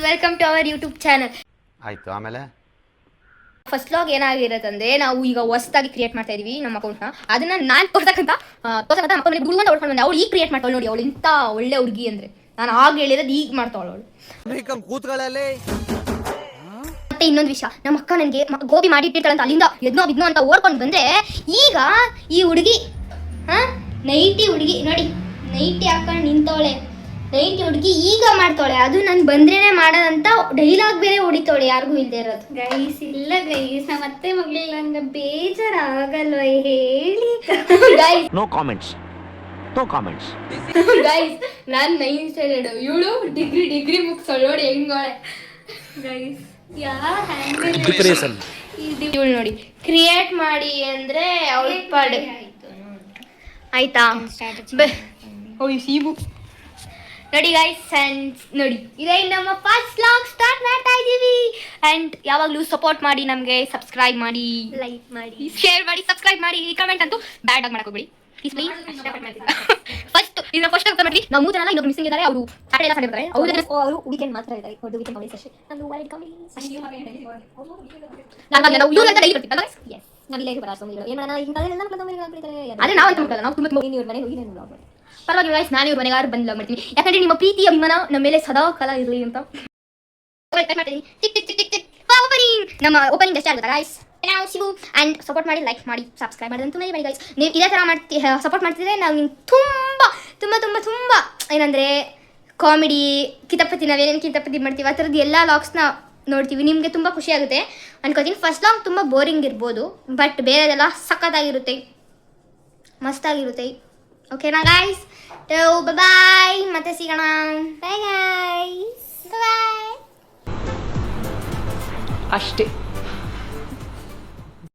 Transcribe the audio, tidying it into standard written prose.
Welcome to our YouTube channel. ಆಯ್ತು, ಆಮೇಲೆ first vlog ಏನಾಗಿರತ್ತಂದ್ರೆ, ನಾವು ಈಗ ಹೊಸದಾಗಿ ಕ್ರಿಯೇಟ್ ಮಾಡ್ತಾ ಇದೀವಿ ನಮ್ಮ ಅಕೌಂಟ್ನ. ಅದನ್ನ ನಾನು ತೋರ್ಸಕ್ಕಂತ ಮಕ್ಕಳು ಹುಡುಗ ಅಂತ ಹೊಡ್ಕೊಂಡು ಬಂದೆ. ಅವಳು ಈಗ ಕ್ರಿಯೇಟ್ ಮಾಡ್ತಾಳೆ ನೋಡಿ, ಅವಳು ಇಂಥ ಒಳ್ಳೆ ಹುಡುಗಿ ಅಂದ್ರೆ ನಾನು ಆಗ ಹೇಳಿರೋದು ಈಗ ಮಾಡ್ತಾವಳು ಅವಳು. ಮತ್ತೆ ಇನ್ನೊಂದು ವಿಷಯ, ನಮ್ಮ ಅಕ್ಕ ನನಗೆ ಗೋಬಿ ಮಾಡಿ ಇಟ್ಟಿರ್ತಾಳಂತ ಅಲ್ಲಿಂದ ಎದ್ನೋ ಅಂತ ಓಡ್ಕೊಂಡು ಬಂದ್ರೆ, ಈಗ ಈ ಹುಡುಗಿ ನೈಟಿ ಹುಡುಗಿ ನೋಡಿ, ನೈಟಿ ಹಾಕೊಂಡು ನಿಂತವಳೆ. ನೈಟಿ ಹುಡುಗಿ ಈಗ ಮಾಡ್ತಾಳೆ, ಅದು ನಾನು ಬಂದ್ರೇನೆ ಮಾಡೋದಂತ ಡೈಲಾಗ್ ಬೇರೆ ಹೊಡಿತಾಳೆ, ಯಾರಿಗೂ ಇಲ್ಲದೆ ಇರೋದು. ಗೈಸ್ ಇಲ್ಲ ಗೈಸ್, ನಮ್ಮ ಅತ್ತೆ ಮಗಳಿಲ್ಲ ಅಂದ್ರೆ ಬೇಜಾರಾಗಲ್ವ ಹೇಳಿ ಗೈಸ್. ನೋ ಕಾಮೆಂಟ್ಸ್ ಗೈಸ್, ನಾನು 9th ಸ್ಟ್ಯಾಂಡರ್ಡ್, ಇವಳು ಡಿಗ್ರಿ ಮುಗಿಸೋಳು ನೋಡಿ ಹೆಂಗೋಳೆ. ಗೈಸ್ ಹ್ಯಾಂಗಲ್ ಇವಳು ನೋಡಿ ಕ್ರಿಯೇಟ್ ಮಾಡಿ ಅಂದ್ರೆ ಅವಳ ಪಾಡು ಆಯ್ತಾ. ಸೀಬು ನೋಡಿ ಗೈಸ್, ಅಂಡ್ ನೋಡಿ ಇದೇ ನಮ್ಮ ಫಸ್ಟ್ ವ್ಲಾಗ್ ಸ್ಟಾರ್ಟ್ ಮಾಡ್ತಾ ಇದ್ದೀವಿ. ಅಂಡ್ ಯಾವಾಗಲೂ ಸಪೋರ್ಟ್ ಮಾಡಿ, ನಮಗೆ ಸಬ್ಸ್ಕ್ರೈಬ್ ಮಾಡಿ, ಲೈಕ್ ಮಾಡಿ, ಶೇರ್ ಮಾಡಿ, ಸಬ್ಸ್ಕ್ರೈಬ್ ಮಾಡಿ. ಕಮೆಂಟ್ ಅಂತೂ ಬ್ಯಾಡ್ ಆಗಿ ಮಾಡಕೋಬೇಡಿ ಪ್ಲೀಸ್. ಫಸ್ಟ್ ಮಾಡ್ತೀವಿ ನಾವು 3 ಜನ ಇನ್ನೊಬ್ರು ಮಿಸ್ಸಿಂಗ್ ಇದ್ದಾರೆ. ಅವರು ಸಾಟರ್ಡೆ ಎಲ್ಲ ಸಂಡೇ ಬರ್ತಾರೆ. ಅವರು ವೀಕೆಂಡ್ ಮಾತ್ರ ಇದ್ದಾರೆ. ಅವರು ವೀಕೆಂಡ್ ಕಾಲೇಜ್ ಅಷ್ಟೇ. ನಾನು ವೈಲ್ಡ್ ಕಾಲೇಜ್ ನಾವು ಇವ್ರು ಅಂತ ಡೈಲಿ ಬರ್ತೀವಲ್ಲ. ಎಸ್ ನಾನು ಇಲ್ಲೇ ಬರ ಸೋಮಿಗಳು ಏನು ಮಾಡೋಣ ಈಗ ಕಾಲೇಜ್ ಎಲ್ಲ ಮಾಡ್ತಾರೆ. ಅದೇ ನಾವು ಅಂತ ಮುಟ್ಟಲ್ಲ, ನಾವು ತುಂಬ ಇವ್ರ ಮನೆಗೆ ಹೋಗಿ ನಾನು ವ್ಲಾಗ್ ಮಾಡಿ ಪರವಾಗಿಲ್ಲ ಗೈಸ್. ನಾನು ಇವ್ರ ಮನೆಗಾರು ಬಂದು ವ್ಲಾಗ್ ಮಾಡ್ತೀನಿ, ಯಾಕಂದ್ರೆ ನಿಮ್ಮ ಪ್ರೀತಿ ಅಭಿಮಾನ ನಮ್ಮ ಮೇಲೆ ಸದಾ ಕಾಲ ಇರಲಿ ಅಂತ ಮಾಡ್ತೀನಿ. ನಮ್ಮ ಓಪನಿಂಗ್ ಎಷ್ಟು ಆಗುತ್ತೆ ಗೈಸ್. ನಾವು ಶಿವು ಆ್ಯಂಡ್ ಸಪೋರ್ಟ್ ಮಾಡಿ, ಲೈಕ್ ಮಾಡಿ, ಸಬ್ಸ್ಕ್ರೈಬ್ ಮಾಡಿ ಅಂತೂ ಮಾಡಿ ಗೈಸ್. ನೀವು ಇದೇ ಥರ ಸಪೋರ್ಟ್ ಮಾಡ್ತಿದ್ರೆ ನಾವು ನಿಮ್ಗೆ ತುಂಬ ಏನಂದರೆ ಕಾಮಿಡಿ ಕಿತಪತಿ, ನಾವೇನೇನು ಕಿತಪತಿ ಮಾಡ್ತೀವಿ ಆ ಥರದ್ದು ಎಲ್ಲ ವ್ಲಾಗ್ಸ್ನ ನೋಡ್ತೀವಿ. ನಿಮಗೆ ತುಂಬ ಖುಷಿ ಆಗುತ್ತೆ ಅನ್ಕೋತೀನಿ. ಫಸ್ಟ್ ವ್ಲಾಗ್ ತುಂಬ ಬೋರಿಂಗ್ ಇರ್ಬೋದು, ಬಟ್ ಬೇರೆದೆಲ್ಲ ಸಖತ್ತಾಗಿರುತ್ತೆ, ಮಸ್ತಾಗಿರುತ್ತೆ. ಓಕೆನಾ ಗೈಸ್? ಬಾಯ್, ಮತ್ತೆ ಸಿಗೋಣ. ಬಾಯ್ ಗೈಸ್, ಬಾಯ್. ಅಷ್ಟೇ.